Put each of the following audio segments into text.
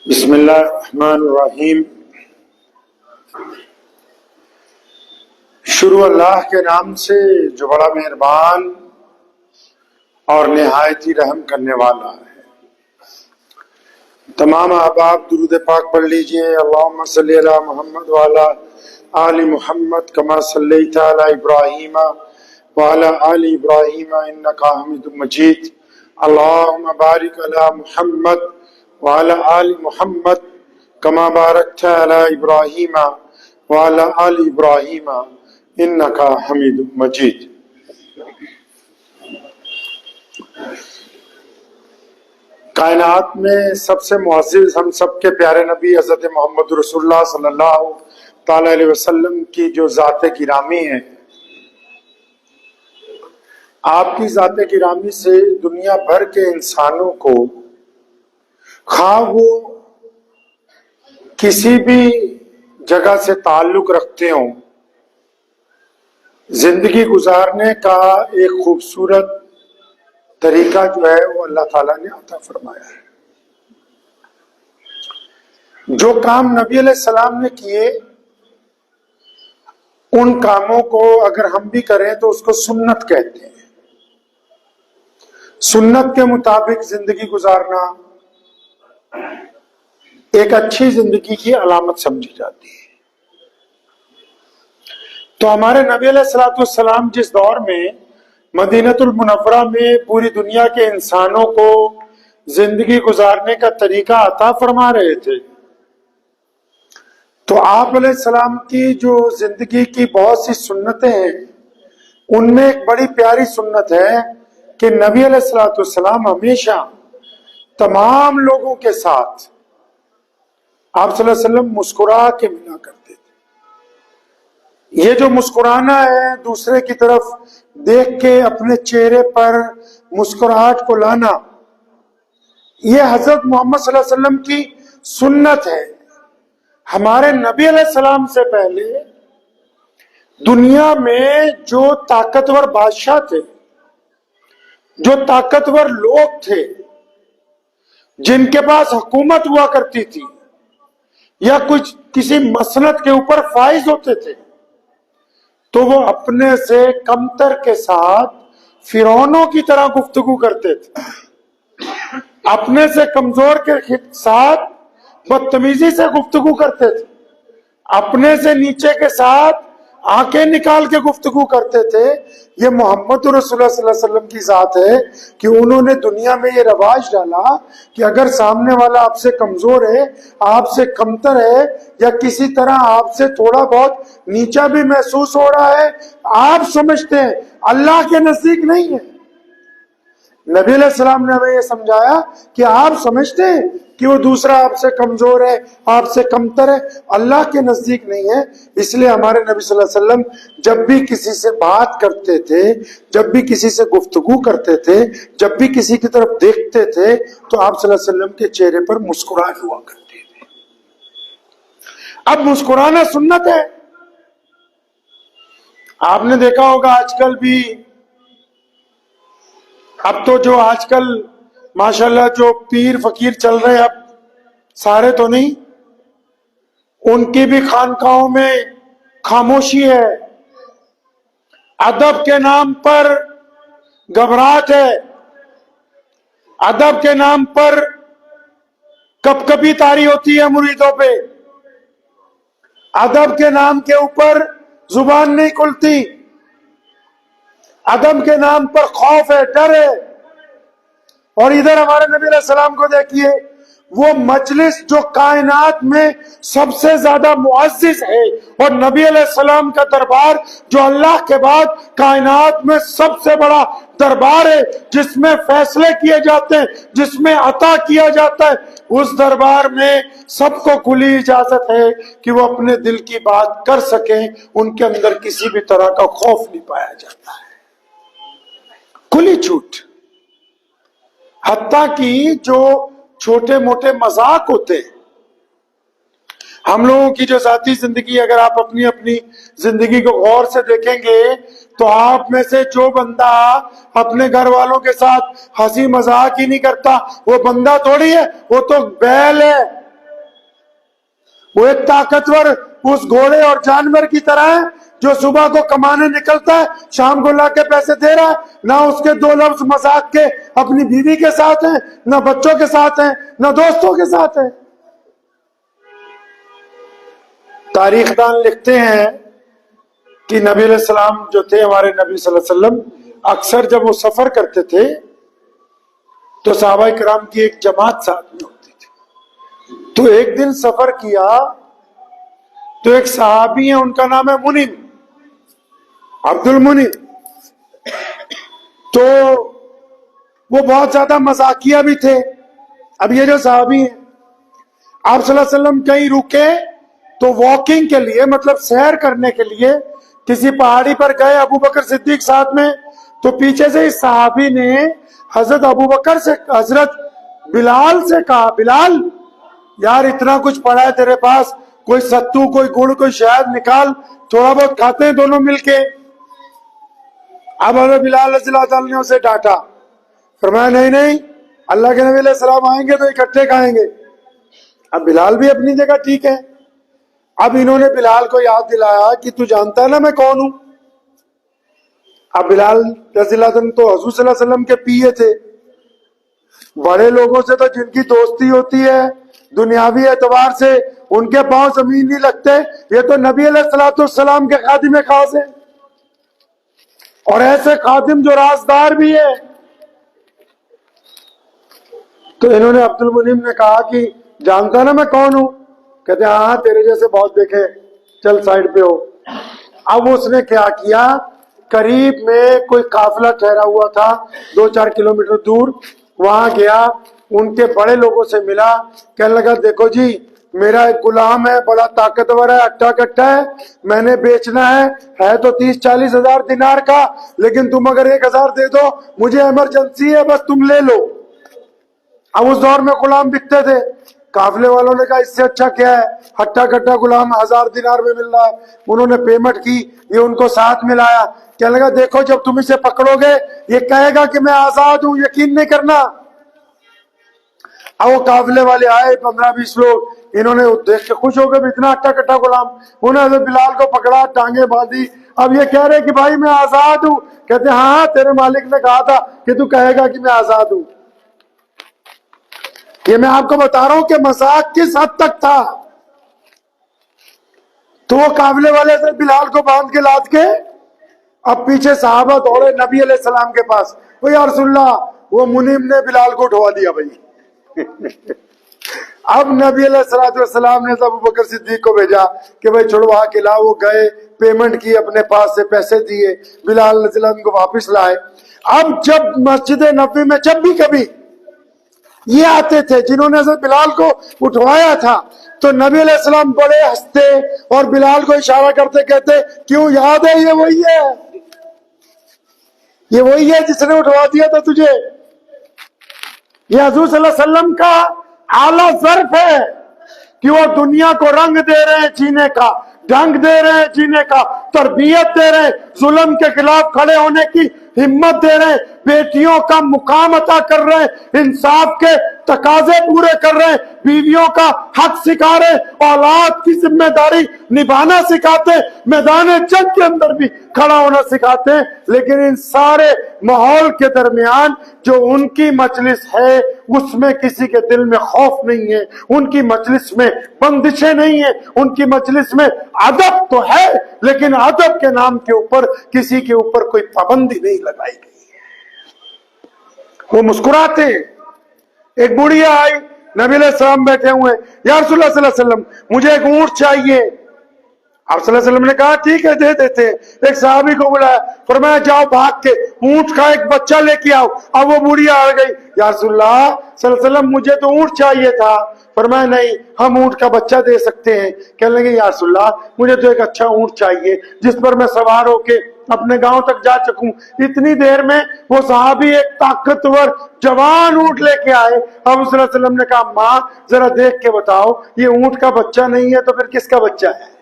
بسم اللہ الرحمن الرحیم۔ شروع اللہ کے نام سے جو بڑا مہربان اور نہایت ہی رحم کرنے والا ہے۔ تمام احباب درود پاک پڑھ لیجئے۔ اللہم صلی علی محمد وعلی آل محمد کما صلیت علی ابراہیم وعلی آل ابراہیم انکا حمید مجید۔ اللہم بارک علی محمد وعلی آل محمد کما بارکت علی ابراہیم وعلی آل ابراہیم انکا حمید مجید۔ کائنات میں سب سے معزز ہم سب کے پیارے نبی حضرت محمد رسول اللہ صلی اللہ تعالی علیہ وسلم کی جو ذات گرامی ہے، آپ کی ذات گرامی سے دنیا بھر کے انسانوں کو، خواہ وہ کسی بھی جگہ سے تعلق رکھتے ہوں، زندگی گزارنے کا ایک خوبصورت طریقہ جو ہے وہ اللہ تعالیٰ نے عطا فرمایا ہے۔ جو کام نبی علیہ السلام نے کیے، ان کاموں کو اگر ہم بھی کریں تو اس کو سنت کہتے ہیں۔ سنت کے مطابق زندگی گزارنا ایک اچھی زندگی کی علامت سمجھی جاتی ہے۔ تو ہمارے نبی علیہ الصلوۃ والسلام جس دور میں مدینہ المنورہ میں پوری دنیا کے انسانوں کو زندگی گزارنے کا طریقہ عطا فرما رہے تھے، تو آپ علیہ السلام کی جو زندگی کی بہت سی سنتیں ہیں، ان میں ایک بڑی پیاری سنت ہے کہ نبی علیہ الصلوۃ والسلام ہمیشہ تمام لوگوں کے ساتھ آپ صلی اللہ علیہ وسلم مسکرا کے ملا کرتے تھے۔ یہ جو مسکرانا ہے، دوسرے کی طرف دیکھ کے اپنے چہرے پر مسکراہٹ کو لانا، یہ حضرت محمد صلی اللہ علیہ وسلم کی سنت ہے۔ ہمارے نبی علیہ السلام سے پہلے دنیا میں جو طاقتور بادشاہ تھے، جو طاقتور لوگ تھے، جن کے پاس حکومت ہوا کرتی تھی یا کچھ کسی مسند کے اوپر فائز ہوتے تھے، تو وہ اپنے سے کمتر کے ساتھ فرعونوں کی طرح گفتگو کرتے تھے، اپنے سے کمزور کے ساتھ بدتمیزی سے گفتگو کرتے تھے، اپنے سے نیچے کے ساتھ آنکھیں نکال کے گفتگو کرتے تھے۔ یہ محمد رسول اللہ صلی اللہ علیہ وسلم کی ذات ہے کہ انہوں نے دنیا میں یہ رواج ڈالا کہ اگر سامنے والا آپ سے کمزور ہے، آپ سے کمتر ہے، یا کسی طرح آپ سے تھوڑا بہت نیچا بھی محسوس ہو رہا ہے، آپ سمجھتے ہیں اللہ کے نزدیک نہیں ہے۔ نبی علیہ السلام نے ہمیں یہ سمجھایا کہ آپ سمجھتے ہیں کہ وہ دوسرا آپ سے کمزور ہے، آپ سے کمتر ہے، اللہ کے نزدیک نہیں ہے۔ اس لیے ہمارے نبی صلی اللہ علیہ وسلم جب بھی کسی سے بات کرتے تھے، جب بھی کسی سے گفتگو کرتے تھے، جب بھی کسی کی طرف دیکھتے تھے، تو آپ صلی اللہ علیہ وسلم کے چہرے پر مسکراہٹ ہوا کرتی تھی۔ اب مسکرانا سنت ہے۔ آپ نے دیکھا ہوگا آج کل بھی، اب تو جو آج کل ماشاءاللہ جو پیر فقیر چل رہے ہیں، اب سارے تو نہیں، ان کی بھی خانقاہوں میں خاموشی ہے، ادب کے نام پر گھبراہٹ ہے، ادب کے نام پر کب کبھی طاری ہوتی ہے مریدوں پہ، ادب کے نام کے اوپر زبان نہیں کھلتی، ادب کے نام پر خوف ہے، ڈر ہے۔ اور ادھر ہمارے نبی علیہ السلام کو دیکھیے، وہ مجلس جو کائنات میں سب سے زیادہ معزز ہے، اور نبی علیہ السلام کا دربار جو اللہ کے بعد کائنات میں سب سے بڑا دربار ہے، جس میں فیصلے کیے جاتے ہیں، جس میں عطا کیا جاتا ہے، اس دربار میں سب کو کھلی اجازت ہے کہ وہ اپنے دل کی بات کر سکیں، ان کے اندر کسی بھی طرح کا خوف نہیں پایا جاتا ہے، کھلی چھوٹ۔ حتیٰ کہ جو چھوٹے موٹے مذاق ہوتے ہیں، ہم لوگوں کی جو ذاتی زندگی، اگر آپ اپنی اپنی زندگی کو غور سے دیکھیں گے تو آپ میں سے جو بندہ اپنے گھر والوں کے ساتھ ہنسی مذاق ہی نہیں کرتا، وہ بندہ تھوڑی ہے، وہ تو بیل ہے۔ وہ ایک طاقتور اس گھوڑے اور جانور کی طرح ہے جو صبح کو کمانے نکلتا ہے، شام کو لا کے پیسے دے رہا ہے، نہ اس کے دو لفظ مذاق کے اپنی بیوی کے ساتھ ہیں، نہ بچوں کے ساتھ ہیں، نہ دوستوں کے ساتھ ہیں۔ تاریخ دان لکھتے ہیں کہ نبی علیہ السلام جو تھے، ہمارے نبی صلی اللہ علیہ وسلم، اکثر جب وہ سفر کرتے تھے تو صحابہ کرام کی ایک جماعت ساتھ میں ہوتی تھی۔ تو ایک دن سفر کیا تو ایک صحابی ہیں، ان کا نام ہے منیم، عبد المنیم۔ تو وہ بہت زیادہ مذاقیہ بھی تھے۔ اب یہ جو صحابی ہیں، آپ صلی اللہ علیہ وسلم کہیں رکے تو واکنگ کے لیے، مطلب سیر کرنے کے لیے کسی پہاڑی پر گئے، ابو بکر صدیق ساتھ میں، تو پیچھے سے اس صحابی نے حضرت ابو بکر سے، حضرت بلال سے کہا، بلال یار اتنا کچھ پڑا ہے تیرے پاس، کوئی ستو، کوئی گڑ، کوئی شہد نکال، تھوڑا بہت کھاتے ہیں دونوں مل کے۔ اب حضرت بلال رضی اللہ تعالیٰ نے اسے ڈانٹا، فرمایا نہیں نہیں، اللہ کے نبی علیہ السلام آئیں گے تو اکٹھے کھائیں گے۔ اب بلال بھی اپنی جگہ ٹھیک ہے۔ اب انہوں نے بلال کو یاد دلایا کہ تو جانتا ہے نا میں کون ہوں۔ اب بلال رضی اللہ عنہ تو حضور صلی اللہ علیہ وسلم کے پیے تھے، بڑے لوگوں سے تو جن کی دوستی ہوتی ہے دنیاوی اعتبار سے ان کے پاؤں زمین نہیں لگتے، یہ تو نبی علیہ الصلوۃ والسلام کے خادم خاص ہیں، اور ایسے خادم جو رازدار بھی ہے۔ تو انہوں نے عبد المنیم نے کہا کہ جانتا نا میں کون ہوں؟ کہتے ہیں ہاں تیرے جیسے بہت دیکھے، چل سائڈ پہ ہو۔ اب اس نے کیا کیا، قریب میں کوئی قافلہ ٹھہرا ہوا تھا 2-4 کلومیٹر دور، وہاں گیا، ان کے بڑے لوگوں سے ملا، کہنے لگا دیکھو جی میرا ایک غلام ہے، بڑا طاقتور ہے، اٹھا کٹھا ہے، میں نے بیچنا ہے تو 30-40 ہزار دینار کا، لیکن تم اگر 1000 دے دو، مجھے ایمرجنسی ہے، بس تم لے لو۔ اب اس دور میں غلام بکتے تھے، قافلے والوں نے کہا اس سے اچھا کیا ہے، ہٹا کٹا غلام 1000 دینار میں مل رہا ہے۔ انہوں نے پیمنٹ کی، یہ ان کو ساتھ ملایا، کہنے لگا دیکھو جب تم اسے پکڑو گے یہ کہے گا کہ میں آزاد ہوں، یقین نہیں کرنا۔ اب وہ قافلے والے آئے 15-20 لوگ، انہوں نے دیکھ کے خوش ہو گئے، اتنا ہٹا کٹا غلام، انہوں نے بلال کو پکڑا، ٹانگیں باندھی۔ اب یہ کہہ رہے کہ بھائی میں آزاد ہوں، کہتے ہیں ہاں تیرے مالک نے کہا تھا کہ تو کہے گا کہ میں آزاد ہوں۔ یہ میں آپ کو بتا رہا ہوں کہ مذاق کس حد تک تھا۔ تو وہ قافلے والے سے بلال کو باندھ کے لاد کے اب پیچھے صحابہ دوڑے نبی علیہ السلام کے پاس، وہ یا رسول اللہ، وہ منیم نے بلال کو اٹھوا دیا بھائی۔ اب نبی علیہ السلام نے ابو بکر صدیق کو بھیجا کہ بھائی چھڑوا کے لا، وہ گئے، پیمنٹ کی، اپنے پاس سے پیسے دیے، بلال رضی اللہ عنہ کو واپس لائے۔ اب جب مسجد نبوی میں جب بھی کبھی یہ آتے تھے جنہوں نے حضرت بلال کو اٹھوایا تھا، تو نبی علیہ السلام بڑے ہنستے اور بلال کو اشارہ کرتے کہتے کیوں یاد ہے، یہ وہی ہے، یہ وہی ہے جس نے اٹھوا دیا تھا تجھے۔ یہ حضور صلی اللہ علیہ وسلم کا اعلیٰ ظرف ہے کہ وہ دنیا کو رنگ دے رہے ہیں جینے کا، ڈھنگ دے رہے ہیں جینے کا، تربیت دے رہے ہیں، ظلم کے خلاف کھڑے ہونے کی ہمت دے رہے ہیں، بیٹیوں کا مقام عطا کر رہے ہیں، انصاف کے تقاضے پورے کر رہے ہیں، بیویوں کا حق سکھا رہے ہیں، اولاد کی ذمہ داری نبھانا سکھاتے ہیں، میدان جنگ کے اندر بھی کھڑا ہونا سکھاتے ہیں۔ لیکن ان سارے ماحول کے درمیان جو ان کی مجلس ہے اس میں کسی کے دل میں خوف نہیں ہے، ان کی مجلس میں بندشیں نہیں ہیں، ان کی مجلس میں ادب تو ہے لیکن ادب کے نام کے اوپر کسی کے اوپر کوئی پابندی نہیں لگائی گئی ہے۔ وہ مسکراتے ہیں۔ ایک بڑھیا آئی، نبی علیہ السلام بیٹھے ہوئے، یا رسول اللہ صلی اللہ علیہ وسلم مجھے ایک اونٹ چاہیے۔ آپ صلی اللہ علیہ وسلم نے کہا ٹھیک ہے دے دیتے ہیں۔ ایک صحابی کو بلایا، فرمایا جاؤ بھاگ کے اونٹ کا ایک بچہ لے کے آؤ۔ اب وہ بوڑھی آ گئی، یا رسول اللہ صلی اللہ علیہ وسلم مجھے تو اونٹ چاہیے تھا۔ فرمایا نہیں، ہم اونٹ کا بچہ دے سکتے ہیں۔ کہنے لگے یا رسول اللہ مجھے تو ایک اچھا اونٹ چاہیے جس پر میں سوار ہو کے اپنے گاؤں تک جا چکوں۔ اتنی دیر میں وہ صحابی ایک طاقتور جوان اونٹ لے کے آئے۔ اب صلی اللہ علیہ وسلم نے کہا ماں ذرا دیکھ کے بتاؤ یہ اونٹ کا بچہ نہیں ہے تو پھر کس کا بچہ ہے؟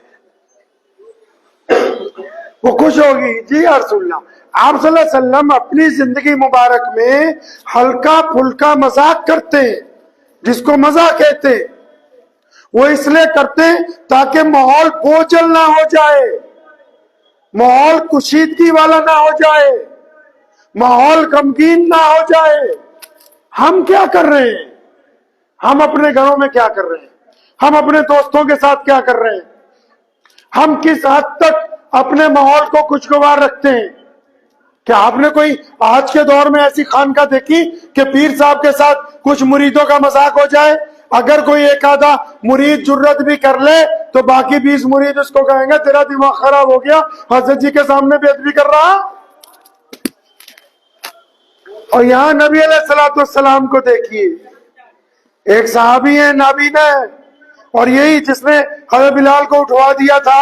وہ خوش ہوگی، جی یا رسول اللہ۔ آپ صلی اللہ علیہ وسلم اپنی زندگی مبارک میں ہلکا پھلکا مذاق کرتے ہیں، جس کو مزہ کہتے ہیں، وہ اس لیے کرتے ہیں تاکہ ماحول بوجھل نہ ہو جائے، ماحول کشیدگی والا نہ ہو جائے، ماحول غمگین نہ ہو جائے۔ ہم کیا کر رہے ہیں؟ ہم اپنے گھروں میں کیا کر رہے ہیں؟ ہم اپنے دوستوں کے ساتھ کیا کر رہے ہیں؟ ہم کس حد تک اپنے ماحول کو خوشگوار رکھتے ہیں؟ کیا آپ نے کوئی آج کے دور میں ایسی خانقاہ دیکھی کہ پیر صاحب کے ساتھ کچھ مریدوں کا مذاق ہو جائے؟ اگر کوئی ایک آدھا مرید جرت بھی کر لے تو باقی 20 مرید اس کو کہیں گے تیرا دماغ خراب ہو گیا، حضرت جی کے سامنے بے ادبی کر رہا۔ اور یہاں نبی علیہ الصلوۃ والسلام کو دیکھیے، ایک صحابی ہے نابینا ہے، اور یہی جس نے حضرت بلال کو اٹھوا دیا تھا،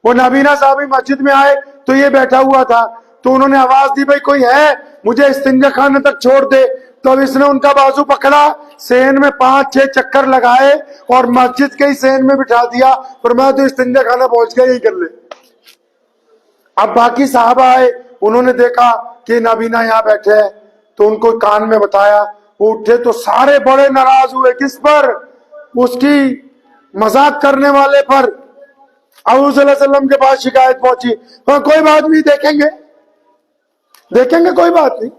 وہ نابینا صحابی مسجد میں آئے تو یہ بیٹھا ہوا تھا، تو انہوں نے آواز دی بھائی کوئی ہے مجھے استنجا خانے تک چھوڑ دے، تو اب اس نے ان کا بازو پکڑا، سین میں 5-6 چکر لگائے اور مسجد کے ہی سین میں بٹھا دیا، فرمایا تو استنجا خانہ پہنچ گیا یہی کر لے۔ اب باقی صحابہ آئے، انہوں نے دیکھا کہ نابینا یہاں بیٹھے ہیں تو ان کو کان میں بتایا، وہ اٹھے تو سارے بڑے ناراض ہوئے، کس پر؟ اس کی مذاق کرنے والے پر۔ حضور صلی اللہ علیہ وسلم کے پاس شکایت پہنچی، کوئی بات نہیں، دیکھیں گے کوئی بات نہیں۔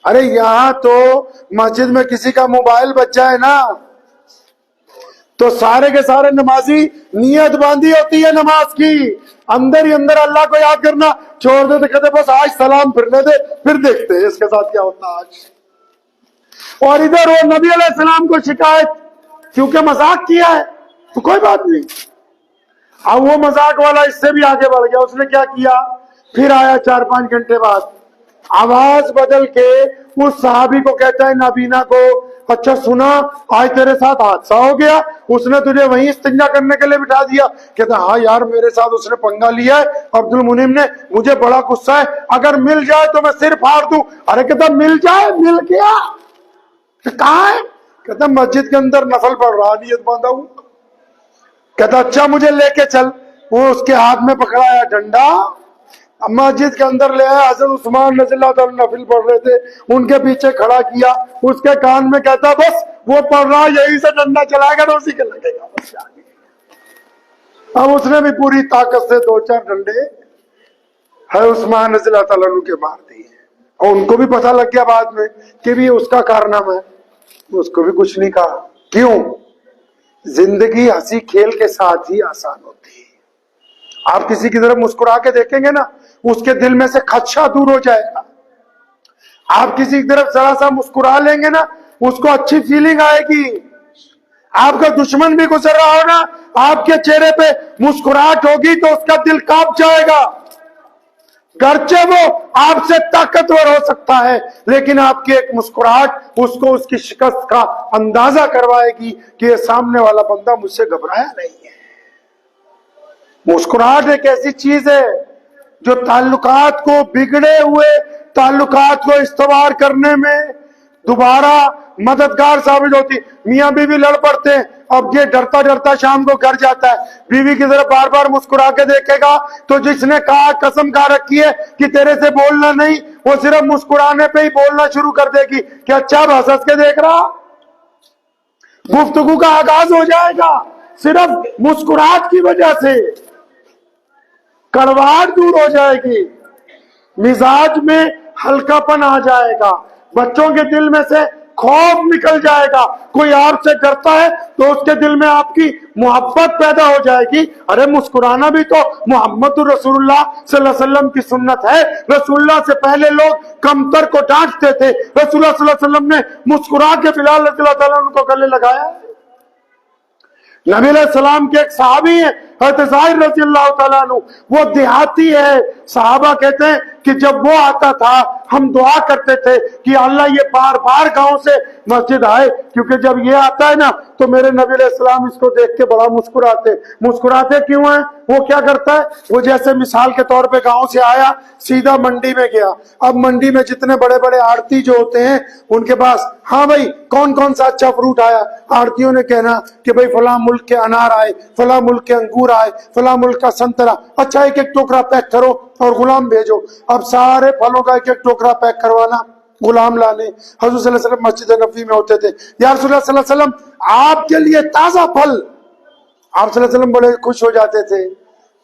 ارے یہاں تو مسجد میں کسی کا موبائل بچ جائے نا تو سارے کے سارے نمازی نیت باندھی ہوتی ہے نماز کی، اندر ہی اندر اللہ کو یاد کرنا چھوڑ دے تو کہتے بس آج سلام پھرنے دے، پھر دیکھتے ہیں اس کے ساتھ کیا ہوتا آج۔ اور ادھر وہ نبی علیہ السلام کو شکایت، کیونکہ مذاق کیا ہے تو کوئی بات نہیں۔ اب وہ مذاق والا اس سے بھی آگے بڑھ گیا، اس نے کیا کیا، پھر آیا 4-5 گھنٹے بعد، آواز بدل کے اس صحابی کو کہتا ہے نابینا کو، اچھا سنا آج تیرے ساتھ حادثہ ہو گیا، اس نے تجھے وہیں استنجا کرنے کے لیے بٹھا دیا؟ کہتا ہاں یار میرے ساتھ اس نے پنگا لیا ہے عبد المنعم نے، مجھے بڑا غصہ ہے، اگر مل جائے تو میں سر پھاڑ دوں۔ ارے کہتا مل جائے، مل گیا، کہاں ہے؟ کہتا مسجد کے اندر نفل پڑھ رہا، نیت باندھا ہوں۔ کہتا اچھا مجھے لے کے چل، وہ اس کے ہاتھ میں پکڑایا ڈنڈا، مسجد کے اندر لے آیا، حضرت عثمان رضی اللہ تعالیٰ نفل پڑھ رہے تھے، ان کے پیچھے کھڑا کیا، اس کے کان میں کہتا بس وہ پڑھ رہا یہی سے ڈنڈا چلائے گا تو اسی کے لگے گا، بس آگے۔ اب اس نے بھی پوری طاقت سے 2-4 ڈنڈے حضرت عثمان رضی اللہ تعالیٰ کے مار دیے، اور ان کو بھی پتہ لگ گیا بعد میں کہ بھی اس کا کارنامہ ہے، اس کو بھی کچھ نہیں کہا۔ کیوں؟ زندگی ہنسی کھیل کے ساتھ ہی آسان ہوتی ہے۔ آپ کسی کی طرف مسکرا کے دیکھیں گے نا، اس کے دل میں سے خدشہ دور ہو جائے گا۔ آپ کسی کی طرف ذرا سا مسکرا لیں گے نا، اس کو اچھی فیلنگ آئے گی۔ آپ کا دشمن بھی گزر رہا ہو نا، آپ کے چہرے پہ مسکراہٹ ہوگی تو اس کا دل کانپ جائے گا، گرچہ وہ آپ سے طاقتور ہو سکتا ہے، لیکن آپ کی ایک مسکراہٹ اس کو اس کی شکست کا اندازہ کروائے گی کہ یہ سامنے والا بندہ مجھ سے گھبرایا نہیں ہے۔ مسکراہٹ ایک ایسی چیز ہے جو تعلقات کو، بگڑے ہوئے تعلقات کو استوار کرنے میں دوبارہ مددگار ثابت ہوتی۔ میاں بیوی لڑ پڑتے ہیں، اب یہ ڈرتا ڈرتا شام کو گھر جاتا ہے، بیوی کی طرف بار بار مسکرا کے دیکھے گا تو جس نے کہا قسم کھا رکھی ہے کہ تیرے سے بولنا نہیں، وہ صرف مسکرانے پہ ہی بولنا شروع کر دے گی کہ اچھا بس ہنس کے دیکھ رہا۔ گفتگو کا آغاز ہو جائے گا صرف مسکراہٹ کی وجہ سے، کڑواہٹ دور ہو جائے گی، مزاج میں ہلکا پن آ جائے گا، بچوں کے دل میں سے خوف نکل جائے گا، کوئی آپ سے ڈرتا ہے تو اس کے دل میں آپ کی محبت پیدا ہو جائے گی۔ ارے مسکرانا بھی تو محمد رسول اللہ صلی اللہ علیہ وسلم کی سنت ہے۔ رسول اللہ سے پہلے لوگ کمتر کو ڈانٹتے تھے، رسول اللہ صلی اللہ علیہ وسلم نے مسکرا کے بلال رضی اللہ تعالیٰ عنہ کو گلے لگایا۔ نبی علیہ السلام کے ایک صحابی ہیں حضرت زائر رضی اللہ تعالیٰ عنہ، وہ دیہاتی ہے، صحابہ کہتے ہیں کہ جب وہ آتا تھا ہم دعا کرتے تھے کہ اللہ یہ بار بار گاؤں سے مسجد آئے، کیونکہ جب یہ آتا ہے نا تو میرے نبی علیہ السلام اس کو دیکھ کے بڑا مسکراتے کیوں ہیں؟ وہ کیا کرتا ہے، وہ جیسے مثال کے طور پہ گاؤں سے آیا سیدھا منڈی میں گیا، اب منڈی میں جتنے بڑے بڑے آڑتی جو ہوتے ہیں ان کے پاس ہاں بھائی کون کون سا اچھا فروٹ آیا، آڑتیوں نے کہنا کہ بھائی فلاں ملک کے انار آئے، فلاں ملک کے انگور آئے، فلاں ملک کا سنترا، اچھا ایک ایک ٹوکرا پیک کرو اور غلام بھیجو۔ اب سارے پھلوں کا ایک ایک ٹوکرا پیک کروانا، غلام لانے۔ حضور صلی اللہ علیہ وسلم مسجد نبوی میں ہوتے تھے، یا رسول اللہ صلی اللہ علیہ وسلم آپ کے لیے تازہ پھل. آپ صلی اللہ علیہ وسلم بڑے خوش ہو جاتے تھے.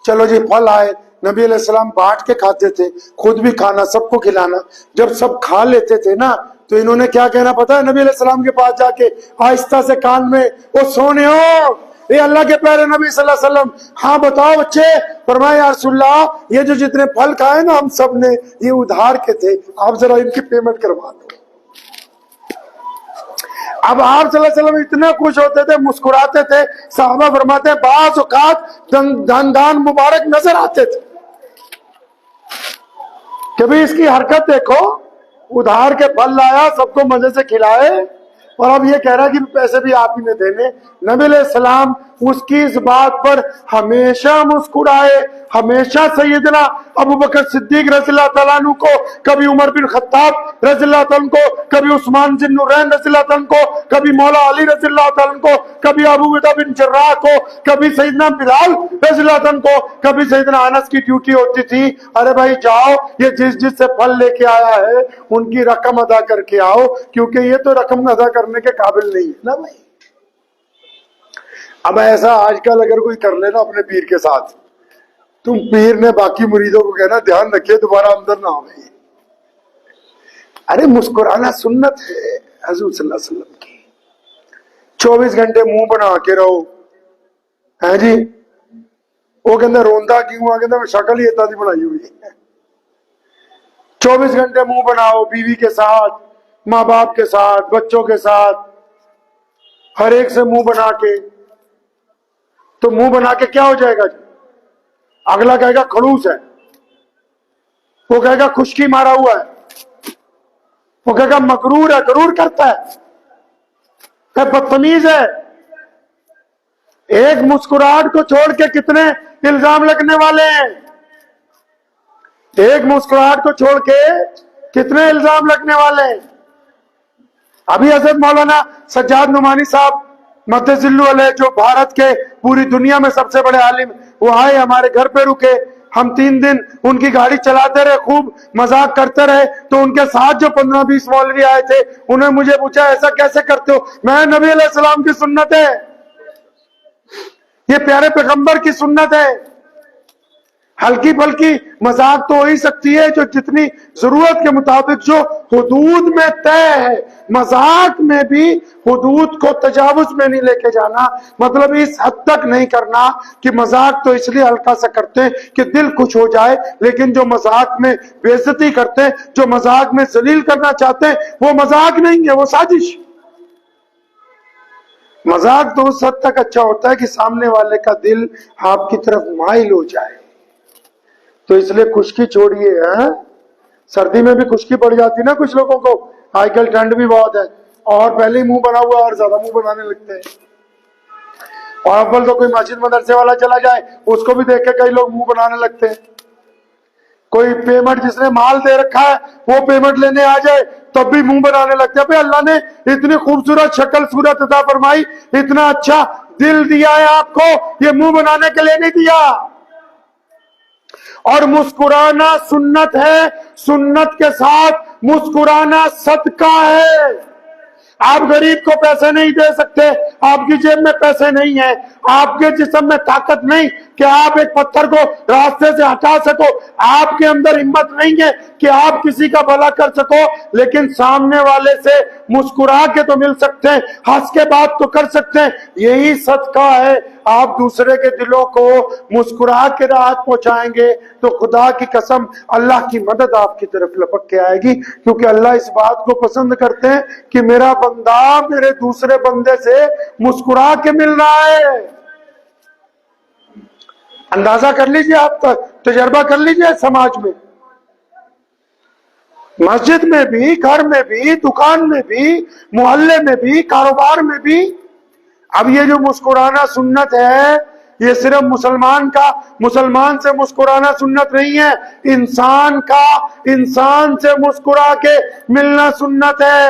چلو جی پھل آئے, نبی علیہ السلام بانٹ کے کھاتے تھے, خود بھی کھانا, سب کو کھلانا. جب سب کھا لیتے تھے نا تو انہوں نے کیا کہنا پتا ہے نبی علیہ السلام کے پاس جا کے آہستہ سے کان میں, وہ سونے ہو اے اللہ کے پیارے نبی صلی اللہ علیہ وسلم, ہاں بتاؤ بچے. فرمایا یا رسول اللہ, یہ جو جتنے پھل کھائے نا ہم سب نے, یہ ادھار کے تھے, آپ ذرا ان کی پیمنٹ کروا دو. اب آپ صلی اللہ علیہ وسلم اتنے خوش ہوتے تھے, مسکراتے تھے. صحابہ فرماتے ہیں بعض اوقات دندان مبارک نظر آتے تھے. کبھی اس کی حرکت دیکھو, ادھار کے پھل لایا, سب کو مزے سے کھلائے, اور اب یہ کہہ رہا ہے کہ پیسے بھی آپ ہی نے دینے. نبی علیہ السلام اس کی اس بات پر ہمیشہ مسکرائے. ہمیشہ سیدنا ابوبکر صدیق رضی اللہ تعالیٰ عنہ کو, کبھی عمر بن خطاب رضی اللہ تعالیٰ عنہ کو, کبھی عثمان ذی النورین رضی اللہ تعالیٰ عنہ کو, کبھی مولا علی رضی اللہ تعالیٰ عنہ کو, کبھی ابو عبیدہ بن جراح کو, کبھی سیدنا بلال رضی اللہ تعالیٰ عنہ کو, کبھی سیدنا انس کی ڈیوٹی ہوتی تھی, ارے بھائی جاؤ یہ جس سے پھل لے کے آیا ہے ان کی رقم ادا کر کے آؤ, کیونکہ یہ تو رقم ادا کرنے کے قابل نہیں ہے نا بھائی. اب ایسا آج کل اگر کوئی کر لینا اپنے پیر کے ساتھ, تم پیر نے باقی مریدوں کو کہنا دھیان رکھیے دوبارہ اندر نہ آئے. ارے مسکرانا سنت ہے حضور صلی اللہ علیہ وسلم کی. 24 گھنٹے منہ بنا کے رہو, ہے جی, وہ کہتے روندا کیوں آ, کہتے شکل ہی اتنا دی بنائی ہوئی ہے. 24 گھنٹے منہ بناؤ, بیوی کے ساتھ, ماں باپ کے ساتھ, بچوں کے ساتھ, ہر ایک سے منہ بنا کے. تو منہ بنا کے کیا ہو جائے گا جی؟ اگلا کہے گا کھڑوس ہے, وہ کہے گا خشکی مارا ہوا ہے, وہ کہے گا مغرور ہے, غرور کرتا ہے, بدتمیز ہے. ایک مسکراہٹ کو چھوڑ کے کتنے الزام لگنے والے ہیں, ایک مسکراہٹ کو چھوڑ کے کتنے الزام لگنے والے ہیں. ابھی حضرت مولانا سجاد نعمانی صاحب مدظلہ علیہ, جو بھارت کے پوری دنیا میں سب سے بڑے عالم, وہ آئے ہمارے گھر پہ رکے. ہم 3 دن ان کی گاڑی چلاتے رہے, خوب مذاق کرتے رہے. تو ان کے ساتھ جو 15-20 مولوی آئے تھے, انہیں مجھے پوچھا ایسا کیسے کرتے ہو؟ میں نبی علیہ السلام کی سنت ہے, یہ پیارے پیغمبر کی سنت ہے. ہلکی پھلکی مذاق تو ہو ہی سکتی ہے جو جتنی ضرورت کے مطابق جو حدود میں طے ہے. مذاق میں بھی حدود کو تجاوز میں نہیں لے کے جانا, مطلب اس حد تک نہیں کرنا کہ مذاق تو اس لیے ہلکا سا کرتے ہیں کہ دل خوش ہو جائے, لیکن جو مذاق میں بے عزتی کرتے ہیں, جو مذاق میں ذلیل کرنا چاہتے ہیں, وہ مذاق نہیں ہے, وہ سازش. مذاق تو اس حد تک اچھا ہوتا ہے کہ سامنے والے کا دل آپ کی طرف مائل ہو جائے. تو اس لیے خشکی چھوڑیے. سردی میں بھی خشکی پڑ جاتی نا کچھ لوگوں کو, آج کل ٹھنڈ بھی بہت ہے, اور پہلے ہی منہ بنا ہوا اور زیادہ منہ بنانے لگتے ہیں. اور اول تو کوئی مسجد مدرسے والا چلا جائے, اس کو بھی دیکھ کے کئی لوگ منہ بنانے لگتے ہیں. کوئی پیمنٹ جس نے مال دے رکھا ہے وہ پیمنٹ لینے آ جائے تب بھی منہ بنانے لگتے ہیں. اللہ نے اتنی خوبصورت شکل صورت عطا فرمائی, اتنا اچھا دل دیا ہے آپ کو, یہ منہ بنانے کے لیے نہیں دیا. اور مسکرانا سنت ہے, سنت کے ساتھ مسکرانا صدقہ ہے. آپ غریب کو پیسے نہیں دے سکتے, آپ کی جیب میں پیسے نہیں ہیں, آپ کے جسم میں طاقت نہیں کہ آپ ایک پتھر کو راستے سے ہٹا سکو, آپ کے اندر ہمت نہیں ہے کہ آپ کسی کا بھلا کر سکو, لیکن سامنے والے سے مسکرا کے تو مل سکتے ہیں, ہنس کے بات تو کر سکتے ہیں. یہی صدقہ ہے. آپ دوسرے کے دلوں کو مسکرا کے راحت پہنچائیں گے تو خدا کی قسم اللہ کی مدد آپ کی طرف لپک کے آئے گی, کیونکہ اللہ اس بات کو پسند کرتے ہیں کہ میرا بندہ میرے دوسرے بندے سے مسکرا کے مل رہا ہے. اندازہ کر لیجئے, آپ تجربہ کر لیجئے, سماج میں, مسجد میں بھی, گھر میں بھی, دکان میں بھی, محلے میں بھی, کاروبار میں بھی. اب یہ جو مسکرانا سنت ہے, یہ صرف مسلمان سے مسکرانا سنت نہیں ہے, انسان سے مسکرا کے ملنا سنت ہے.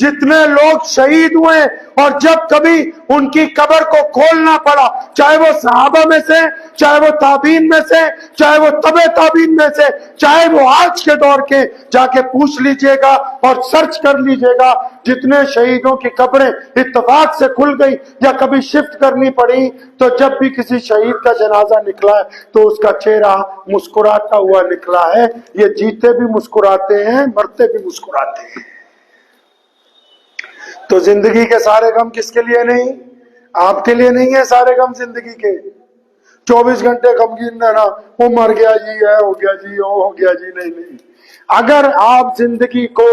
جتنے لوگ شہید ہوئے اور جب کبھی ان کی قبر کو کھولنا پڑا، چاہے وہ صحابہ میں سے، چاہے وہ تابعین میں سے، چاہے وہ تبع تابعین میں سے، چاہے وہ آج کے دور کے، جا کے پوچھ لیجئے گا اور سرچ کر لیجئے گا، جتنے شہیدوں کی قبریں اتفاق سے کھل گئی یا کبھی شفٹ کرنی پڑی، تو جب بھی کسی شہید کا جنازہ نکلا ہے تو اس کا چہرہ مسکراتا ہوا نکلا ہے۔ یہ جیتے بھی مسکراتے ہیں، مرتے بھی مسکراتے ہیں۔ تو زندگی کے سارے غم کس کے لیے نہیں؟ آپ کے لیے نہیں ہے سارے غم زندگی کے۔ 24 گھنٹے غمگین رہنا، وہ مر گیا جی، ہے ہو گیا جی، وہ ہو گیا جی، نہیں۔ اگر آپ زندگی کو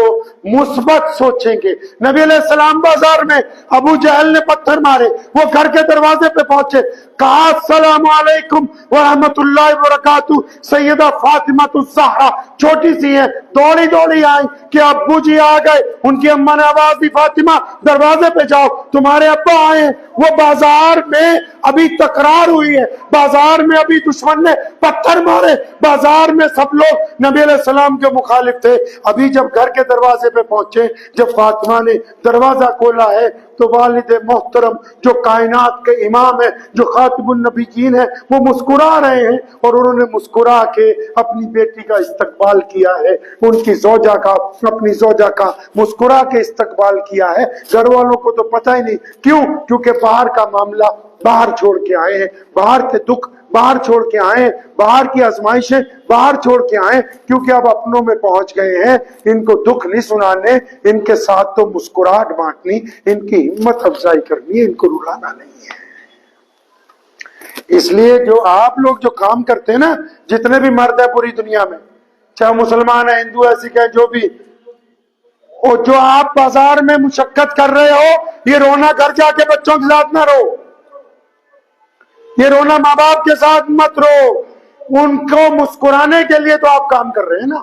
مثبت سوچیں گے، نبی علیہ السلام بازار میں ابو جہل نے پتھر مارے، وہ گھر کے دروازے پہ پہنچے، کہا السلام علیکم ورحمت اللہ وبرکاتہ، سیدہ فاطمہ الزہرا چھوٹی سی ہیں، دوڑی دوڑی آئی کہ ابو جی آ گئے۔ ان کی اماں نے آواز دی، فاطمہ دروازے پہ جاؤ، تمہارے ابا آئے ہیں۔ وہ بازار میں ابھی تکرار ہوئی ہے، بازار میں ابھی دشمن نے پتھر مارے، بازار میں سب لوگ نبی علیہ السلام کے مخالف تھے۔ ابھی جب گھر کے دروازے پہ پہنچے، جب فاطمہ نے دروازہ کھولا ہے تو والد محترم جو کائنات کے امام ہیں، جو خاتم النبیین ہیں، وہ مسکرا رہے ہیں، اور انہوں نے مسکرا کے اپنی بیٹی کا استقبال کیا ہے، ان کی زوجہ کا، اپنی زوجہ کا مسکرا کے استقبال کیا ہے۔ گھر والوں کو تو پتہ ہی نہیں، کیوں؟ کیونکہ باہر کا معاملہ باہر چھوڑ کے آئے ہیں، باہر کے دکھ باہر چھوڑ کے آئے ہیں، باہر کی آزمائشیں باہر چھوڑ کے آئے، کیونکہ اب اپنوں میں پہنچ گئے ہیں۔ ان کو دکھ نہیں سنانے، ان کے ساتھ تو مسکراہٹ بانٹنی، ان کی ہمت افزائی کرنی ہے، ان کو رلانا نہیں ہے۔ اس لیے جو آپ لوگ جو کام کرتے ہیں نا، جتنے بھی مرد ہیں پوری دنیا میں، چاہے مسلمان ہیں، ہندو ہیں، سکھ ہیں، جو بھی، اور جو آپ بازار میں مشقت کر رہے ہو، یہ رونا گھر جا کے بچوں کے ساتھ نہ رو، یہ رونا ماں باپ کے ساتھ مت رو۔ ان کو مسکرانے کے لیے تو آپ کام کر رہے ہیں نا،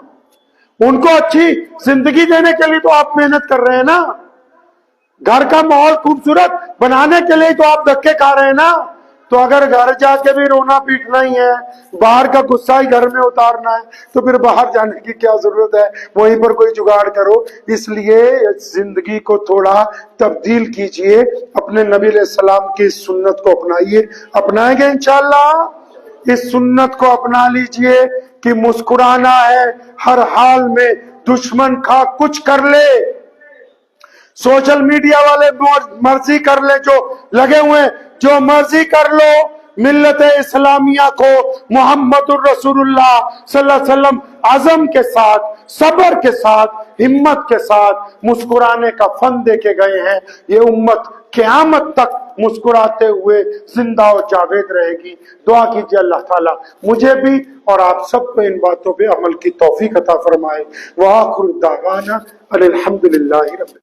ان کو اچھی زندگی دینے کے لیے تو آپ محنت کر رہے ہیں نا، گھر کا ماحول خوبصورت بنانے کے لیے تو آپ دھکے کھا رہے ہیں نا۔ تو اگر گھر جا کے بھی رونا پیٹنا ہی ہے، باہر کا غصہ ہی گھر میں اتارنا ہے، تو پھر باہر جانے کی کیا ضرورت ہے؟ وہیں پر کوئی جگاڑ کرو۔ اس لیے زندگی کو تھوڑا تبدیل کیجئے، اپنے نبی علیہ السلام کی سنت کو اپنائیے، اپنائیں گے انشاءاللہ؟ اس سنت کو اپنا لیجئے کہ مسکرانا ہے ہر حال میں، دشمن کا کچھ کر لے، سوشل میڈیا والے مرضی کر لے، جو لگے ہوئے ہیں، جو مرضی کر لو، ملت اسلامیہ کو محمد الرسول اللہ صلی اللہ علیہ وسلم عزم کے ساتھ، صبر کے ساتھ، ہمت کے ساتھ مسکرانے کا فن دے کے گئے ہیں۔ یہ امت قیامت تک مسکراتے ہوئے زندہ و جاوید رہے گی۔ دعا کیجئے اللہ تعالیٰ مجھے بھی اور آپ سب کو ان باتوں پہ عمل کی توفیق عطا فرمائے۔ وآخر دعوانا الحمدللہ رب